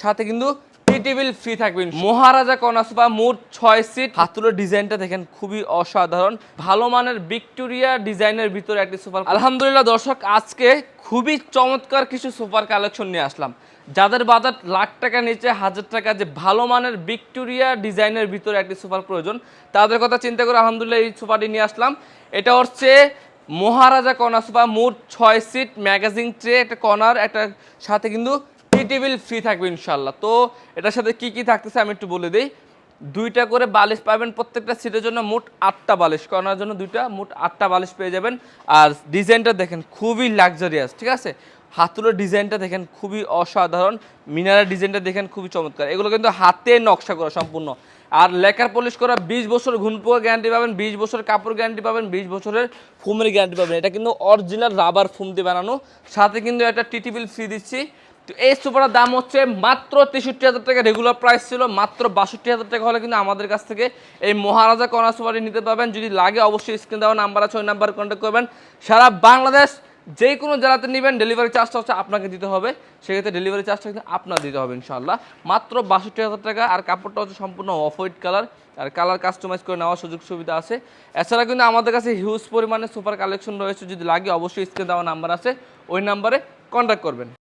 সাথে কিন্তু টি table free থাকবে। মহারাজা কর্নার সোফা মোট 6 সিট। হাতুলের ডিজাইনটা দেখেন খুবই অসাধারণ, ভালো মানের ভিক্টোরিয়া ডিজাইনের ভিতরে একটি সোফা। আলহামদুলিল্লাহ দর্শক, আজকে খুবই চমৎকার কিছু সোফার কালেকশন নিয়ে আসলাম। যাদের বাজেট লাখ টাকার নিচে, 1000 টাকা, যে ভালো মানের ভিক্টোরিয়া ডিজাইনের ভিতরে একটি সোফার প্রয়োজন, তাদের কথা চিন্তা করে আলহামদুলিল্লাহ এই সোফাটি নিয়ে আসলাম। এটা হচ্ছে মহারাজা কর্নার সোফা মোট 6 সিট, ম্যাগাজিন ট্রে, একটা কর্নার, একটা সাথে কিন্তু টি টেবিল ফ্রি থাকবে ইনশাল্লাহ। তো এটার সাথে কি কি থাকতেছে আমি একটু বলে দিই। 2টা করে বালিশ পাবেন প্রত্যেকটা সিটের জন্য, মোট 8টা বালিশ, কর্নার জন্য 2টা, মোট 8টা বালিশ পেয়ে যাবেন। আর ডিজাইনটা দেখেন খুবই লাক্সারিয়াস, ঠিক আছে। হাতুলের ডিজাইনটা দেখেন খুবই অসাধারণ, মিনারের ডিজাইনটা দেখেন খুবই চমৎকার। এগুলো কিন্তু হাতে নকশা করা সম্পূর্ণ। আর লেকার পলিশ করা, 20 বছর ঘুনপোয়া গ্যারান্টি পাবেন, 20 বছর কাপড় গ্যারান্টি পাবেন, 20 বছরের ফোমের গ্যারান্টি পাবেন। এটা কিন্তু অরিজিনাল রাবার ফোম দিয়ে বানানো, সাথে কিন্তু একটা টি টেবিল ফ্রি দিচ্ছি। তো এই সোফাটার দাম হচ্ছে মাত্র 63,000 টাকা। রেগুলার প্রাইস ছিল মাত্র 62,000 টাকা হলে কিন্তু আমাদের কাছ থেকে এই মহারাজা কর্নার সোফাটি নিতে পারবেন। যদি লাগে অবশ্যই স্ক্রিন দেওয়া নাম্বার আছে, ওই নাম্বারে কন্ট্যাক্ট করবেন। সারা বাংলাদেশ যে কোনো জেলাতে নেবেন, ডেলিভারি চার্জটা হচ্ছে আপনাকে দিতে হবে, সেক্ষেত্রে ডেলিভারি চার্জটা কিন্তু আপনার দিতে হবে ইনশাআল্লাহ। মাত্র 62,000 টাকা। আর কাপড়টা হচ্ছে সম্পূর্ণ অফ হোয়াইট কালার, আর কালার কাস্টমাইজ করে নেওয়ার সুযোগ সুবিধা আছে। এছাড়া কিন্তু আমাদের কাছে হিউজ পরিমাণে সোফার কালেকশন রয়েছে, যদি লাগে অবশ্যই স্ক্রিন দেওয়া নাম্বার আছে, ওই নাম্বারে কন্ট্যাক্ট করবেন।